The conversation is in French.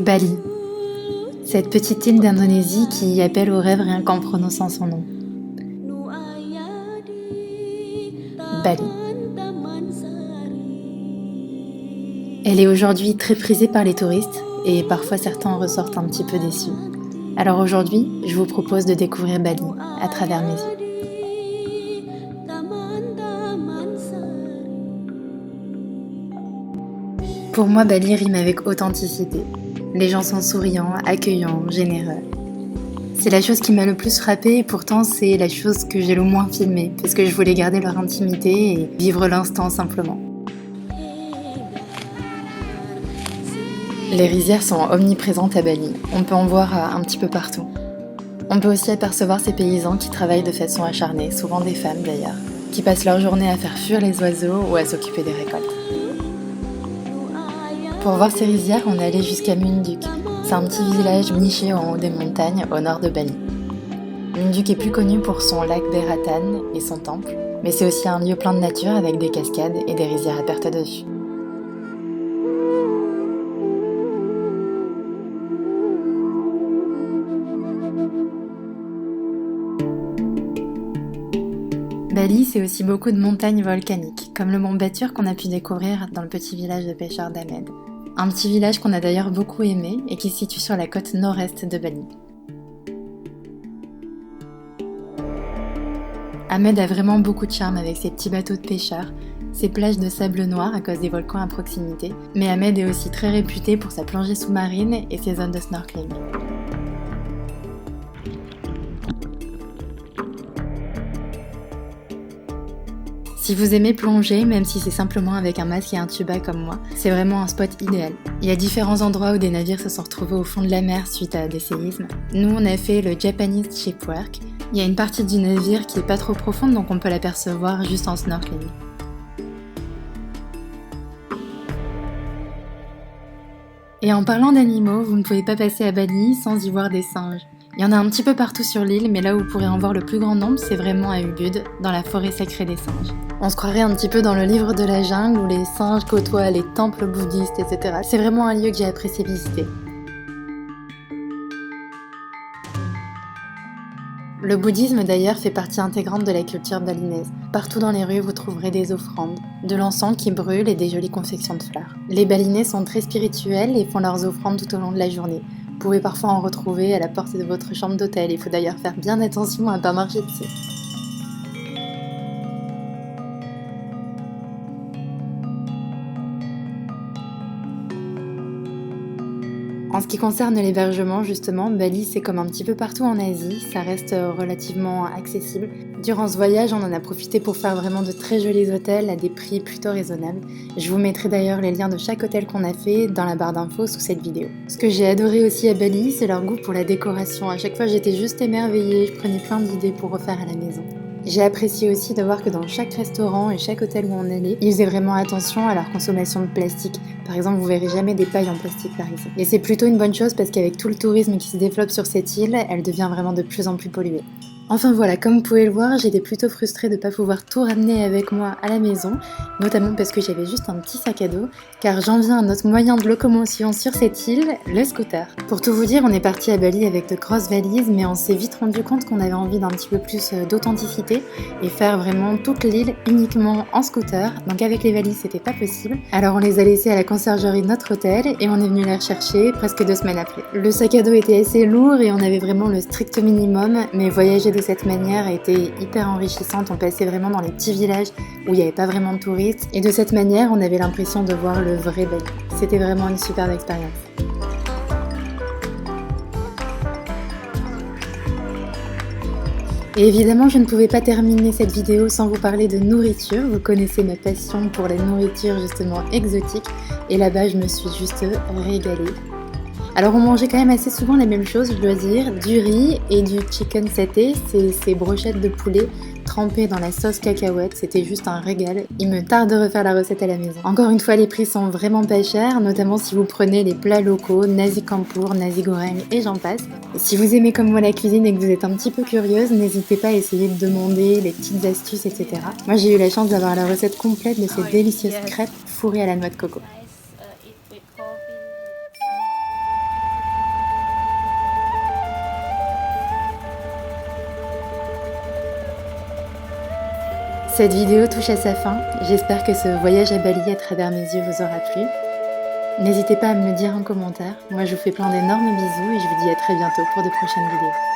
Bali, cette petite île d'Indonésie qui appelle au rêve rien qu'en prononçant son nom. Bali. Elle est aujourd'hui très prisée par les touristes et parfois certains en ressortent un petit peu déçus. Alors aujourd'hui, je vous propose de découvrir Bali à travers mes yeux. Pour moi, Bali rime avec authenticité. Les gens sont souriants, accueillants, généreux. C'est la chose qui m'a le plus frappée et pourtant c'est la chose que j'ai le moins filmée parce que je voulais garder leur intimité et vivre l'instant simplement. Les rizières sont omniprésentes à Bali, on peut en voir un petit peu partout. On peut aussi apercevoir ces paysans qui travaillent de façon acharnée, souvent des femmes d'ailleurs, qui passent leur journée à faire fuir les oiseaux ou à s'occuper des récoltes. Pour voir ces rizières, on est allé jusqu'à Munduk. C'est un petit village niché en haut des montagnes, au nord de Bali. Munduk est plus connu pour son lac Beratan et son temple, mais c'est aussi un lieu plein de nature avec des cascades et des rizières à perte de vue. Bali, c'est aussi beaucoup de montagnes volcaniques, comme le mont Batur qu'on a pu découvrir dans le petit village de pêcheurs d'Amed. Un petit village qu'on a d'ailleurs beaucoup aimé et qui se situe sur la côte nord-est de Bali. Amed a vraiment beaucoup de charme avec ses petits bateaux de pêcheurs, ses plages de sable noir à cause des volcans à proximité, mais Amed est aussi très réputé pour sa plongée sous-marine et ses zones de snorkeling. Si vous aimez plonger, même si c'est simplement avec un masque et un tuba comme moi, c'est vraiment un spot idéal. Il y a différents endroits où des navires se sont retrouvés au fond de la mer suite à des séismes. Nous, on a fait le Japanese Shipwreck. Il y a une partie du navire qui est pas trop profonde, donc on peut l'apercevoir juste en snorkeling. Et en parlant d'animaux, vous ne pouvez pas passer à Bali sans y voir des singes. Il y en a un petit peu partout sur l'île, mais là où vous pourrez en voir le plus grand nombre, c'est vraiment à Ubud, dans la forêt sacrée des singes. On se croirait un petit peu dans le livre de la jungle où les singes côtoient les temples bouddhistes, etc. C'est vraiment un lieu que j'ai apprécié visiter. Le bouddhisme d'ailleurs fait partie intégrante de la culture balinaise. Partout dans les rues, vous trouverez des offrandes, de l'encens qui brûle et des jolies confections de fleurs. Les balinais sont très spirituels et font leurs offrandes tout au long de la journée. Vous pouvez parfois en retrouver à la porte de votre chambre d'hôtel. Il faut d'ailleurs faire bien attention à ne pas marcher dessus. En ce qui concerne l'hébergement, justement, Bali c'est comme un petit peu partout en Asie, ça reste relativement accessible. Durant ce voyage, on en a profité pour faire vraiment de très jolis hôtels à des prix plutôt raisonnables. Je vous mettrai d'ailleurs les liens de chaque hôtel qu'on a fait dans la barre d'infos sous cette vidéo. Ce que j'ai adoré aussi à Bali, c'est leur goût pour la décoration. À chaque fois, j'étais juste émerveillée, je prenais plein d'idées pour refaire à la maison. J'ai apprécié aussi de voir que dans chaque restaurant et chaque hôtel où on allait, ils faisaient vraiment attention à leur consommation de plastique. Par exemple, vous verrez jamais des pailles en plastique par ici. Et c'est plutôt une bonne chose parce qu'avec tout le tourisme qui se développe sur cette île, elle devient vraiment de plus en plus polluée. Enfin voilà, comme vous pouvez le voir, j'étais plutôt frustrée de ne pas pouvoir tout ramener avec moi à la maison, notamment parce que j'avais juste un petit sac à dos, car j'en viens à notre moyen de locomotion sur cette île, le scooter. Pour tout vous dire, on est parti à Bali avec de grosses valises, mais on s'est vite rendu compte qu'on avait envie d'un petit peu plus d'authenticité et faire vraiment toute l'île uniquement en scooter, donc avec les valises c'était pas possible. Alors on les a laissées à la conciergerie de notre hôtel et on est venu les rechercher presque 2 semaines après. Le sac à dos était assez lourd et on avait vraiment le strict minimum, mais voyager de cette manière a été hyper enrichissante. On passait vraiment dans les petits villages où il n'y avait pas vraiment de touristes et de cette manière on avait l'impression de voir le vrai Bali. C'était vraiment une superbe expérience. Et évidemment, je ne pouvais pas terminer cette vidéo sans vous parler de nourriture. Vous connaissez ma passion pour la nourriture justement exotique et là-bas je me suis juste régalée. Alors on mangeait quand même assez souvent les mêmes choses, je dois dire, du riz et du chicken saté, c'est ces brochettes de poulet trempées dans la sauce cacahuète, c'était juste un régal. Il me tarde de refaire la recette à la maison. Encore une fois, les prix sont vraiment pas chers, notamment si vous prenez les plats locaux, nasi campur, nasi goreng et j'en passe. Et si vous aimez comme moi la cuisine et que vous êtes un petit peu curieuse, n'hésitez pas à essayer de demander les petites astuces, etc. Moi j'ai eu la chance d'avoir la recette complète de ces délicieuses crêpes fourrées à la noix de coco. Cette vidéo touche à sa fin. J'espère que ce voyage à Bali à travers mes yeux vous aura plu. N'hésitez pas à me le dire en commentaire. Moi, je vous fais plein d'énormes bisous et je vous dis à très bientôt pour de prochaines vidéos.